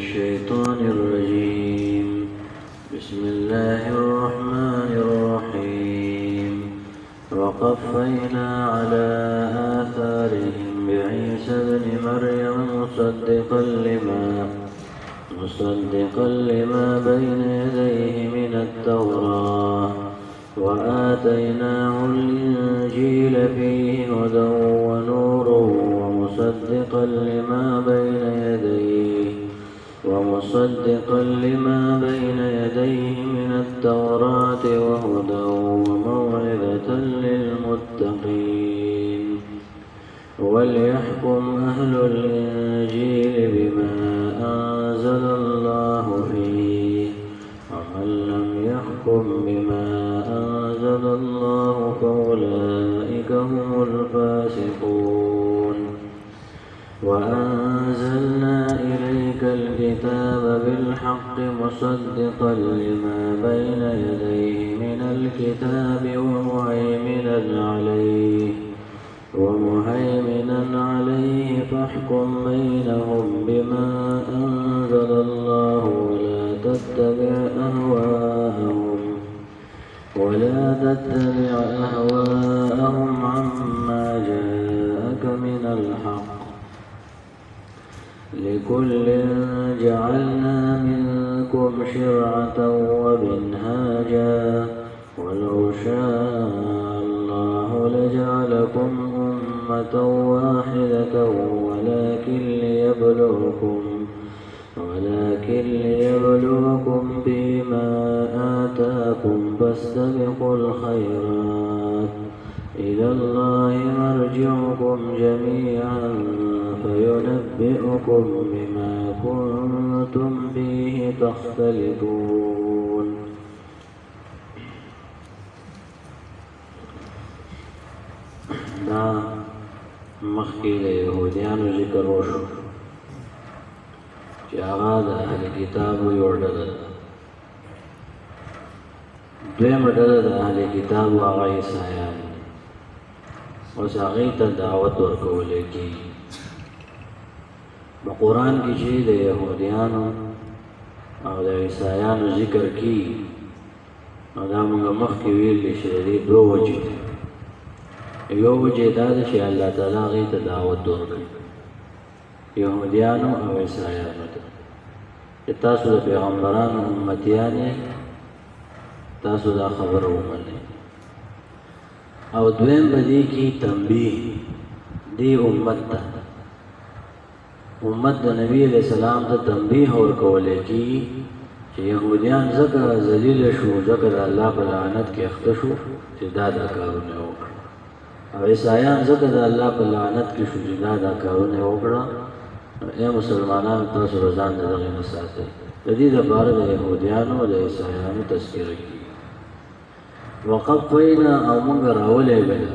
الشيطان الرجيم. بسم الله الرحمن الرحيم. وقفينا على آثارهم بعيسى ابن مريم مصدقا لما بين يديه من التوراة وآتيناه الإنجيل فيه هدى ونور ومصدقا لما بين يديه من التوراة وهدى وموعظة للمتقين. وليحكم أهل الإنجيل بما أنزل الله فيه، ومن لم يحكم بما أنزل الله فأولئك هم الفاسقون. وأنزلنا إليك الكتاب بالحق مصدقا لما بين يديه من الكتاب ومهيمنا عليه فاحكم بينهم بما أنزل الله ولا تتبع أهواءهم عما جاءك من الحق. لكل جعلنا منكم شرعة ومنهاجا ولو شاء الله لجعلكم أمة واحدة ولكن ليبلوكم بما آتاكم فاستبقوا الخيرات. إلى الله مرجعكم جميعا فينبئكم بما كنتم فيه تختلفون. دا مخکې د یهودیانو ذکر وشو چې هغه د اهل کتابو یو ډله ده. دویمه ډله د اهل کتابو هغه عیسایان دي. اوس هغې ته دعوت ورکولی کېږي. په قرآن کې چې د یهودیانو او د عیسایانو ذکر کېږي نو دا موږ مخکې ویلي چې د دې دوه وجې دي. یو وجه دا ده چې الله تعالی هغې ته دعوت ورکړي، یهودیانو او عیسایانو ته، چې تاسو د پیغمبرانو امتیان یې، تاسو دا خبره ومنئ. او دویم په دې کې تنبیه دې امت ته، امت د نبی علیہ السلام ته تنبیه ورکولی کېږي چې یهودیان ځکه ذلیله شو، ځکه د الله په لعنت کې اخته شو چې دا کارونه وکړه، او عیسایان ځکه د الله په لعنت کې شو چې دا کارونه وکړه. ای مسلمانانو تاسو ځان د دغې نه ساتئ. د دې دپاره د یهودیانو او د عیسایانو تذکره کېږي. وقفینا او موږ راولېږله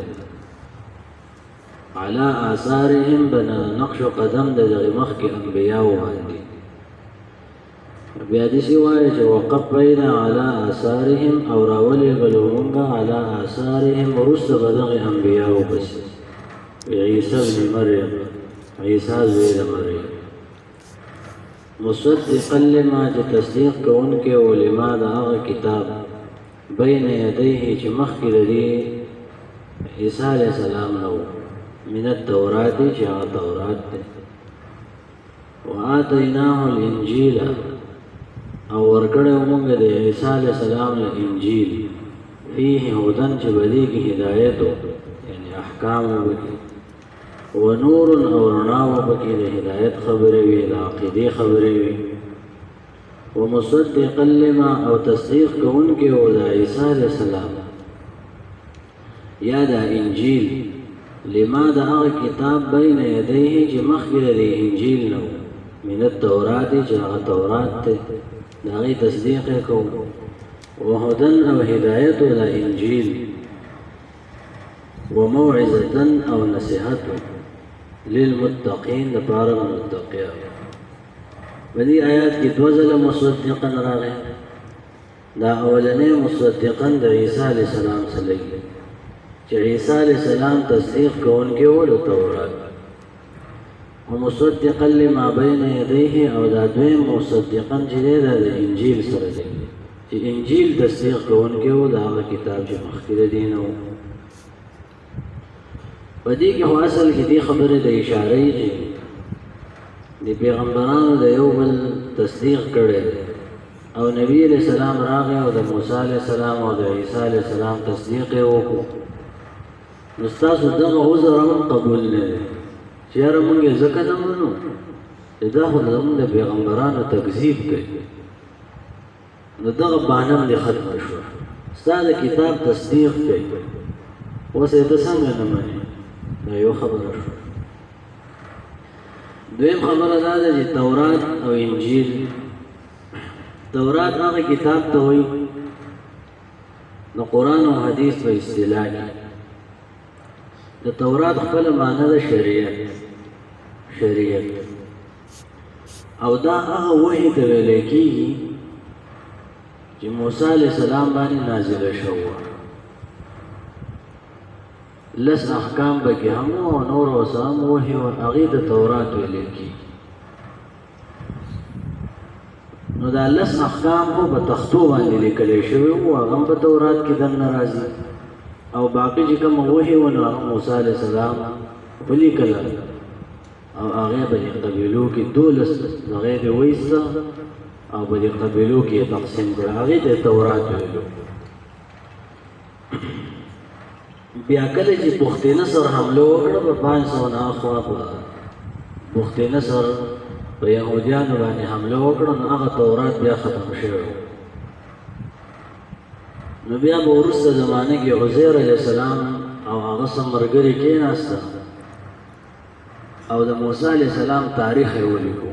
علی آثارهم بنا نقش و قدم د دغې مخکې انبیاو باندې. بیا داسې وایي چې وقفینا علی آثارهم او راولېږلو موږ علی آثارهم وروسته به دغې انبیاو پسې عیسی ابن مریم، عیسی زوی د مریم، مصدقا لما چې تصدیق کوونکی و لما د هغه کتاب بین یدیه چې مخکې د دې عیسی علیه السلام نه و، من التورات چې هغه تورات دی. وآتیناه الانجیل او ورکړی موږ د عیسی علیه السلام له انجیل فیه هدن چې په دې کې هدایت و، یعنې احکام وکړي، ونور او رڼا و پکې د هدایت خبرې وي، د عقیدې خبرې وي. ومصدقا لما او تصدیق کوونکی و د عیسی علیه السلام یا د انجیل لما د هغه کتاب بین یدیه چې مخکې د انجیل نه و، من التورات چې هغه تورات دی، د هغې تصدیق یې کوو. وهدن او هدایت د انجیل، وموعظة او نصیحت للمتقین لپاره متقیانو. په دې آیات کې دوه ځله مصدقا راغی. دا اولنی مصدقا د عیسی علیه السلام سره چې عیسی علیه السلام تصدیق کوونکی و د تورات، ومصدقا لما بين يديه او دا دویم مصدقا چې دی دا د انجیل سره دی چې انجیل تصدیق کوونکی و د هغه کتاب چې مخکې د دین و په دې کې خو اصل کې دې خبرې د اشارې چې د پیغمبرانو د یو بل تصدیق کړی او نبی علیہ السلام راغی او د موسی علیہ السلام او د عیسی علیہ السلام تصدیق یې وکړو نو ستاسو دغه عذر هم قبول نه دی چې یاره مونږ یې ځکه نه منو چې دا خو زموږ د پیغمبرانو تکذیب کوي نو دغه بهانه هم دې ختمه شوه ستا د کتاب تصدیق کوي اوس یې ته څنګه نه منې دا یو خبره شوه دویم خبره دا ده چې تورات او انجیل تورات هغه کتاب ته وایي د قرآن او حدیث په اصطلاح کې د تورات خپله معنی ده شریعت او دا هغه وحی ته ویلی کېږي چې موسی علیه السلام باندې نازله شوه لس احکام پکې هم او نور اوس هم وحی او هغې د تورات ویلی کېږي نو دا لس احکام خو په تختو باندې لیکلی شوي وو هغه هم په تورات کې دننه راځي او باقي چې کوم وحی و نو هغه موسی علیه السلام ولیکله او هغه په دې قبیلو کې 12 هغې دې وایسته او په دې قبیلو کې یې تقسیم کړه هغې ته تورات ویلو بیا کله چې بخت نصر حمله وکړه په 500 نه اخوا په بخت نصر په یهودیانو باندې حمله وکړه نو هغه تورات بیا ختم شوی نو بیا به وروسته زمانه کې عزیر علیه السلام او هغه سم ملګري کېناسته او د موسی علیه السلام تاریخ یې ولیکو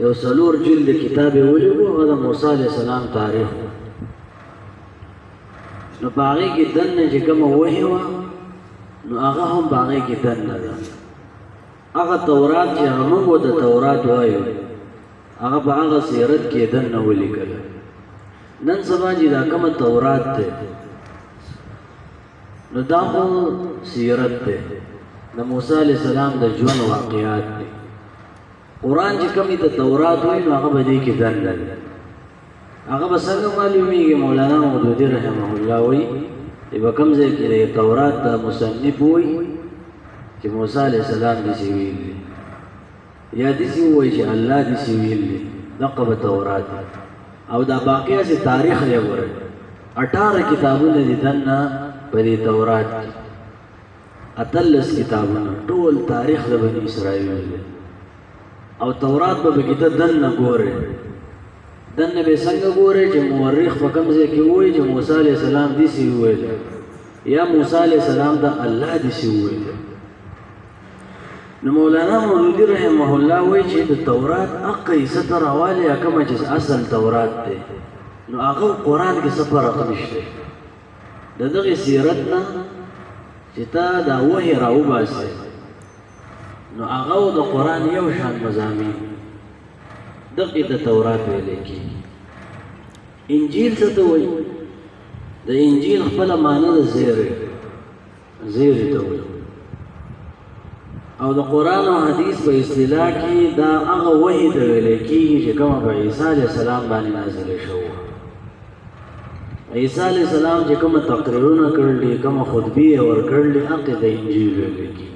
یو 4 جلد کتاب یې ولیکو هغه د موسی علیه السلام تاریخ نو په هغې کې دننه چې کومه وحی وه نو هغه هم په هغې کې دننه ده هغه تورات چې هغه موږ د تورات وایو هغه په هغه سیرت کې دننه ولیکله نن سبا چې دا کومه تورات دی نو دا خو سیرت دی د موسی علیه السلام د ژوند واقعات دی قرآن چې کومې د تورات وایي نو هغه به دې کې دننه دی هغه به څنګه معلومیږي مولانا مودودي رحمه الله وایي چې په کوم ځای کې د تورات د مصنف وایي چې موسی علیه السلام داسې ویلي یا داسې ووایي چې الله داسې ویلي دغه به تورات او دا باقي هسې تاریخ دی ګورئ 18 کتابونه دي دننه په دې تورات کې 18 کتابونه ټول تاریخ د بني اسرائیل دی او تورات به پکې ته دننه ګورئ دننه به څنګه ګورئ چې مورخ په کوم ځای کې ووایي چې موسی علیه السلام داسې وویل یا موسی علیه السلام د الله داسې وویل نو مولانا مودودي رحمه الله وایي چې د تورات هغه حصه ته راوالې یا کومه چې اصل تورات دی نو هغه قرآن کې څه فرق نشته د دغې سیرت نه چې تا دا وحی راوباسې نو هغه د قرآن یو شان مضامین دغې ته تورات ویلی کېږي انجیل څه ته وایي د انجیل خپله معنی د زیرې ته وایي او د قرآن او حدیث په اصطلاح کې دا هغه وحی ته ویلی کېږي چې کومه په عیسی علیه السلام باندې نازله شوه عیسی علیه السلام چې کومه تقریرونه کړل دي کومه خطبې یې ورکړلې هغې د انجیل ویلی کېږي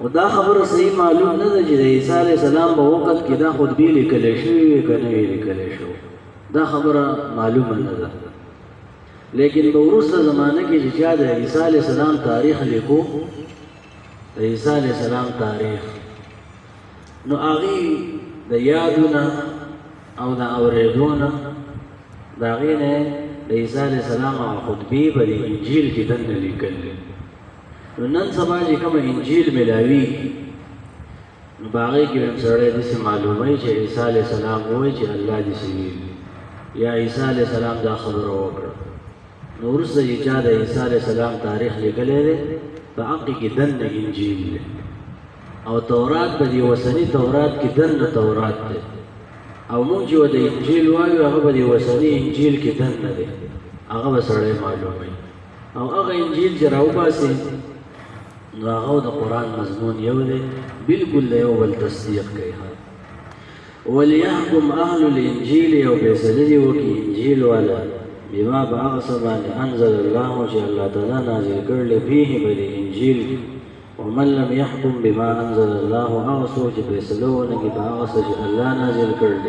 او دا خبره صحیح معلوم نه ده چې د عیسی علیه السلام په وخت کې دا خطبې لیکلی شوې وې که نه وې لیکلی شوې دا خبره معلومه نه ده لیکن په وروسته زمانه کې چې چا د عیسی علیه السلام تاریخ لیکو د عیسی علیه السلام تاریخ نو هغې د یادونه او د اورېدو نه د هغې نه د عیسی علیه السلام هغه خطبې په د انجیل کې دننه لیکلې نو نن سبا چې کومه انجیل میلاویږي نو په هغې کې به هم سړی داسې معلوموي چې عیسی علیه السلام ووایي چې الله داسې ویلي یا عیسی علیه السلام دا خبره وکړه نو وروسته چې چا د عیسی علیه السلام تاریخ لیکلی دی په هغې کې دننه انجیل دی او تورات په دې وسني تورات کې دننه تورات دی او موږ چې د انجیل وایو هغه په دې وسني انجیل کې دننه دی هغه به سړی معلوموي او هغه انجیل چې راوباسي نو هغه د قرآن مضمون یو دی بالکل د یو بل تصدیق کوي وليحكم أهل الإنجيل یو فیصله دی وکړي انجیل والا بما په هغه څه باندې انزل الله چې الله تعالی نازل کړل فيه په دې انجیل ومن لم يحكم بما انزل الله هغه څوک چې فیصله ونه کړي په هغه څه چې الله نازل کړل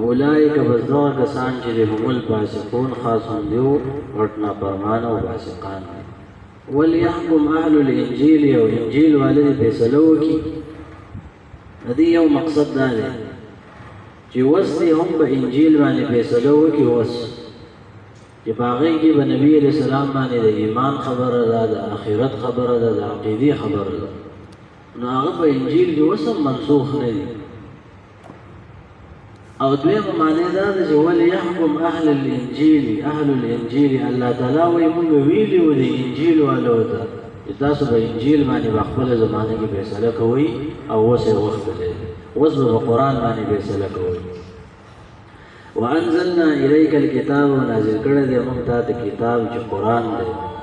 اولئک بزدغه کسان چې هم الفاسقون خاص هم دیو غټنا فرمانه او فاسقان وليحكم اهل الانجيل او انجیل والد فیصله وکړي دې یو مقصد دا دی چې وسې هم په انجیل باندې فیصله وکړي وس چې باغې کې به نبی علیہ السلام باندې د ایمان خبره ده د آخرت خبره ده د عقیدې خبره ده نو هغه په انجیل کې وسم منسوخ نه دي او دویمه معنی دا ده چې وليحكم اهل الانجیل الله تعالی وایي موږ ویلي و د انجیل والو ته چې تاسو به انجیل باندې په خپله زمانه کې فیصله کوئ او اوس یې وخت دی اوس به په قرآن باندې فیصله کوئ وانزلنا الیک الکتاب نازل کړی دی موږ ته د کتاب چې قرآن دی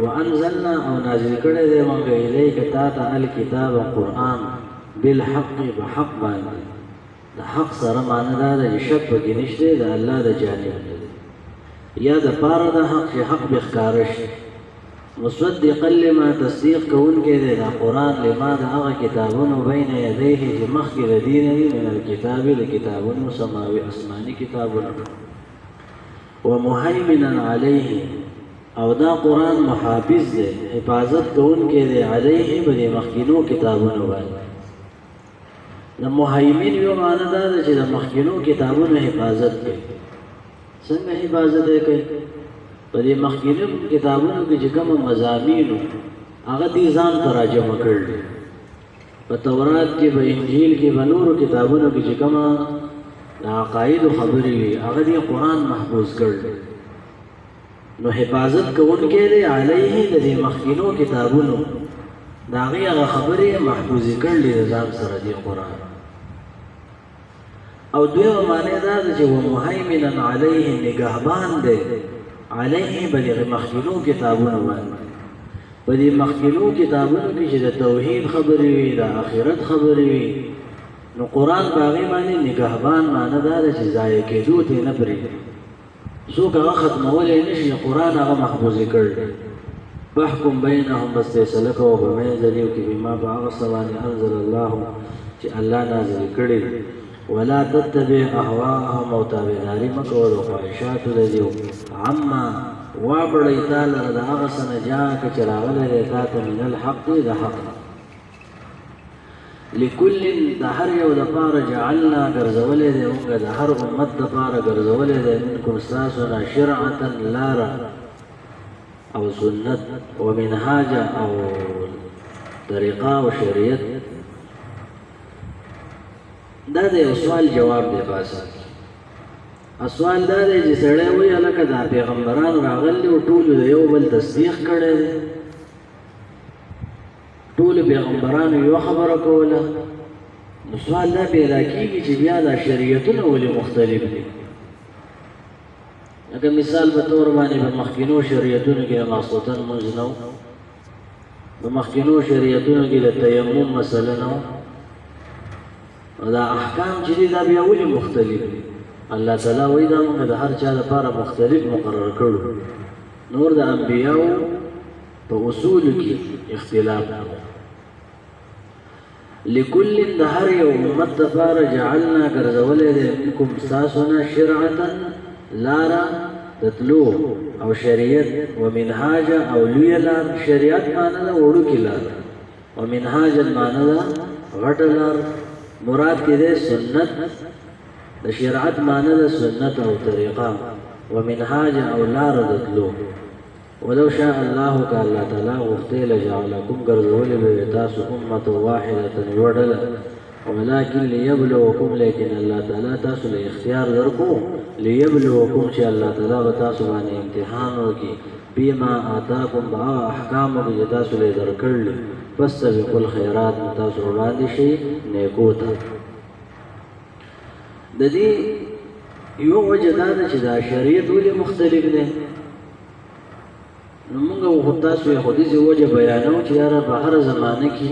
وانزلنا او نازل کړی دی موږ الیک تا ته الکتاب قرآن بالحق بحق باندې د حق سره معنی دا ده چې شک پکې نشته د الله د جانب نه یا د پاره د حق چې حق به ښکاره شي مصدقا لما تصدیق کوونکی دی د قرآن لما د هغه کتابونو بین یدیه چې مخکې د دې نه من الکتاب د کتابونو سماوي اسماني کتابونو ومهیمنا علیه او دا قرآن محافظ دی حفاظت کوونکی دی علیه په دې مخکینو کتابونو باندې د مهیمن یو معنی دا ده چې د مخکینو کتابونو حفاظت کوي څنګه حفاظت کوي په دې مخکینو کتابونو کې چې کوم مضامین هغه دې ځان ته راجمع کړل په تورات کې په انجیل کې په نورو کتابونو کې چې کوم د عقاید خبرې وي هغه دې قرآن محفوظ کړل نو حفاظت کوونکی دی علیه د دې مخکینو کتابونو د هغې هغه خبرې محفوظې کړلې د ځان سره دې قرآن او دویمه معنی دا ده چې ومهیمنا علیه نگهبان دی علیه په دې مخکینو کتابونو باندې په دې مخکینو کتابونو کې چې د توحید خبرې وي د آخرت خبرې وي نو قرآن په هغې باندې نگهبان معنی دا ده چې ضایع کېدو ته نه پرېږدي څوک هغه ختمولی نشي قرآن هغه محفوظې کړل فاحکم بینهم بس فیصله کوه په منځ د دوی کې بما په هغه څه باندې انزل الله چې الله نازل کړي ولا تتبع اهواءهم او تابعداري مه کوه د خواهشاتو د دوی عما وابړئ تا لره د هغه څه نه جاءک چې راغلی دی تا ته من الحق د حق لکل د هر یو دپاره جعلنا ګرځولی دی مونږ د هر امت دپاره ګرځولی دی منکم ستاسو نه شرعة لاره او سنت ومنهاج او طریقه او شریعت دا د یو سوال جواب دی باسه سوال دا دی چې سړی وایي هلکه دا پیغمبران راغلي او ټولو د یو بل تصدیق کړی دی ټول پیغمبرانو یو خبره کوله نو سوال دا پیدا کېږي چې بیا دا شریعتونه ولې مختلف دي لکه مثال په طور باندې په مخکینو شریعتونو کې د ماسخوتن لمونځ نه و په مخکینو شریعتونو کې د تیمم مسله نه و دا احکام چې دي دا بیا ولې مختلف دي الله تعالی وایي دا موږ د هر چا لپاره مختلف مقرر کړو نور د انبیاو په اصولو کې اختلاف لکل د هر یو امت دپاره جعلنا ګرځولی دی منکم ستاسو نه شرعة لاره د تلو او شریعت ومنهاجه او لویه لار شریعت معنی ده وړوکې لار ومنهاجا معنی ده غټه لار مراد کې دی سنت د شریعت معنی ده سنت او طریقه ومنهاجه او لاره د تلو ولو شاء الله که الله تعالی غوښتی لجعلکم ګرځولی به تاسو امة واحدة یوه ډله ولكن ليبلوكم لیکن الله تعالی تاسو له اختیار درکو ليبلوكم چې الله تعالی به تاسو باندې امتحان وکړي بما آتاکم با احکامو کی تاسو له درکړل فاستبقوا الخيرات تاسو وړاندې شي نیکو ته د دې یو وجه دا ده چې دا شریعت ولې مختلف دی نو موږ خو تاسو یې خو دې وجه بیانو چې یاره په هر زمانه کې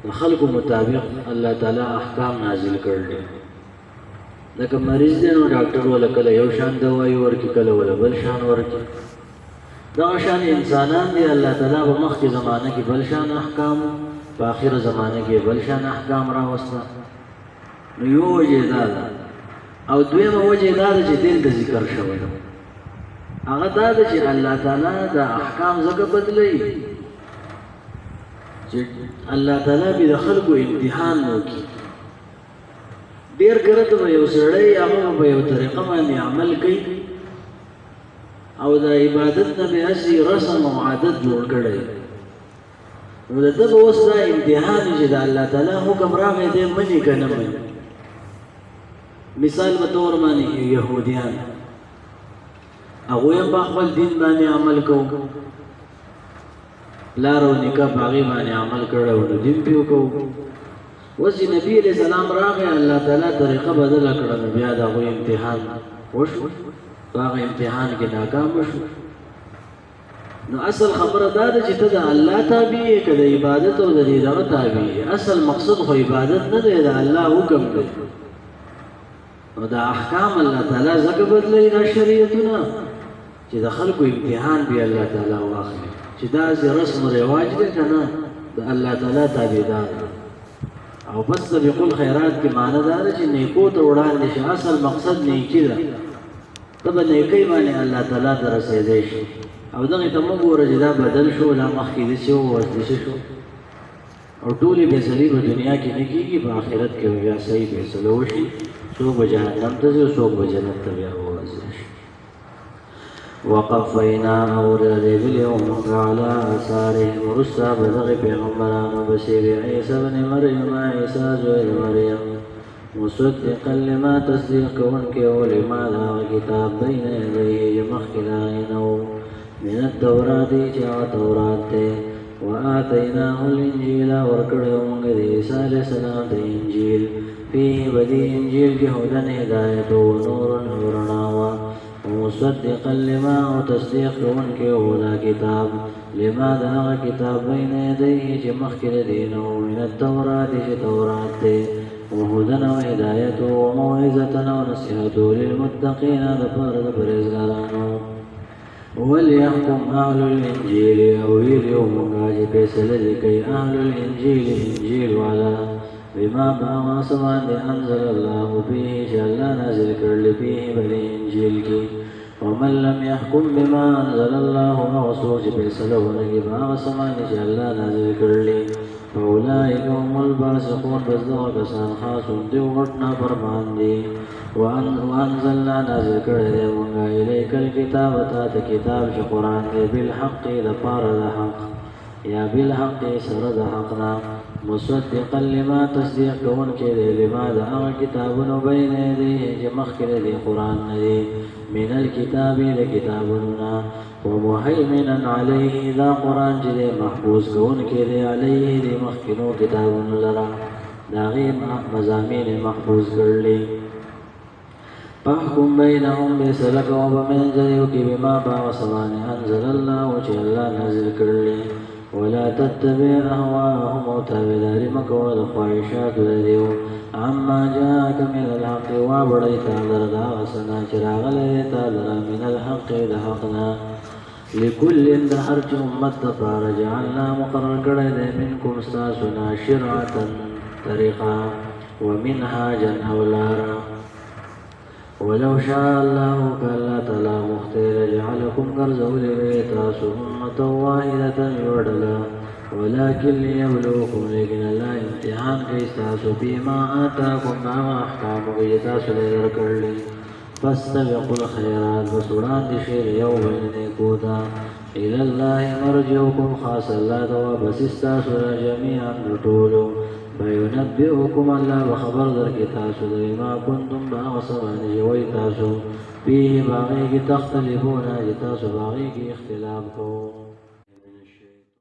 د خلکو مطابق الله تعالی احکام نازل کړل لکه مریض دی نو ډاکټر ولا کله یو شان دوايي ورکړي کله ولا بل شان ورکړي دا شان انسانان دی الله تعالی په مخکې زمانه کې بل شان احکام په آخر زمانه کې بل شان احکام راوسته نو یو وجه دا ده او دویمه وجه دا ده چې دلته ذکر شوی هغه دا ده چې الله تعالی دا احکام ځکه بدلوي چې الله تعالی به د خلکو امتحان وکړي ډېر کله ته یو سړی هغه په یو طریقه باندې عمل کوي او د عبادت نه به هسې رسم او عادت جوړ کړی نو د ده به اوس دا امتحان چې د الله تعالی حکم راغی دی مني که نه مني مثال په طور باندې یهودیان هغوی هم په خپل دین باندې عمل کوو پلار او نیکه په هغې باندې عمل کړی نو دین پې وکوو اوس چې نبي علیه السلام راغی الله تعالی طریقه بدله کړه نو بیا د هغوی امتحان وشو په هغه امتحان کې ناکام وشو نو اصل خبره دا ده چې ته د الله تابع یې که د عبادت او د دې دغه تابع یې اصل مقصد خو عبادت نه دی د الله حکم دی نو دا احکام الله تعالی ځکه بدلوي دا شریعتونه چې د خلکو امتحان بیا الله تعالی واخلي چې دا رسم و رواج دی که نه د الله تعالی تابعدار او فاستبقوا الخيرات کې معنی دا ده چې نیکو ته وړاندې شي اصل مقصد نیکي ده ته به نیکۍ باندې الله تعالی ته رسېدی شي او دغې ته مه ګوره چې دا بدل شو دا مخکې داسې و اوس داسې شو او ټولې فیصلې په دنیا کې نه کېږي په آخرت کې بیا صحیح فیصله وشي څوک به جهنم ته ځي او څوک به جنت ته بیا ووځي شي وقفینا اوردېدلې وو موږ علی آثارهم وروسته به دغې پیغمبرانو پسې د عیسی بن مریم عیسی زوی د مریم مصدقا لما تصدیق کوونکی و لما د هغه کتاب بین یدیه چې مخکې د هغې نه و من التورات چې هغه تورات دی وآتیناه الانجیل ورکړی موږ د عیسی علیه السلام ته انجیل فيه به دې انجیل کې هدن هدایت و نور او رڼا وه ومصدقا لما او تصدیق کوونکی و دا کتاب لما د هغه کتاب بین یدیه چې مخکې د دې نه و من التورات چې تورات دی وهدن و هدایت و موعظة و نصیحت للمتقین دپاره د پرهیزګارانو وليحكم أهل الإنجيل أو اليوم چې فیصله دې کوي أهل الإنجيل انجیل والا بما باغ سمان أنزل الله فيه چې الله نازل کړل فيه بل انجیل کې ومن لم يحكم بما أنزل الله هغه څوک چې فیصله ونه کوي په هغه سمان چې الله نازل کړل فأولئك هم الفاسقون بس دغه کسان خاص هم دي غټ نافرمان دي وانزلنا نازل کړی دی موږ الیک الکتاب تا ته کتاب چې قرآن دی بالحق دپاره د حق یا بالحق سره د حق نه مصدقا لما تصدیق کوونکی دی لما د هغه کتابونو بین یدیه چې مخکې د دې قرآن نه دی من الکتاب د کتابونو نه ومهیمنا علیه دا قرآن چې دی محفوظ کوونکی دی علیه د مخکینو کتابونو لره د هغې مضامین محفوظ کړلي فاحكم بينهم فیصله کوه په منځ یو کې بما باغ سبانې انزل الله چې الله نازل کړلي ولا تتبع اهواءهم او تابعداري مه کوه د خواهشاتو د دیو عما جاءك من الحق وابړئ تا لره د هغه څه نه چې راغلی دی تا لره من الحق د حق نه لکل د هر چې امت دپاره جعلنا مقرر کړی دی منکم ستاسو نه شرعة طریقه ومنهاجا او لاره ولو شاء الله كالله تعالى مختار جعلكم غرزول تاسو أمة واحدة يوردلا ولكن ليبلوكم لكن الله امتحان كي تاسو بما آتاكم مع أحكام كي تاسو لذكرلي فاستبقوا الخيرات وسران دشير يوم نيكوتا إلى الله مرجعكم خاص الله دوا بس استاسو جميعا نطولو فينبئكم الله بخبر در کی تاسو بما كنتم باغ سبان جوی تاسو فيه باغی کی تختلفون جتا سو باغی کی اختلاف کو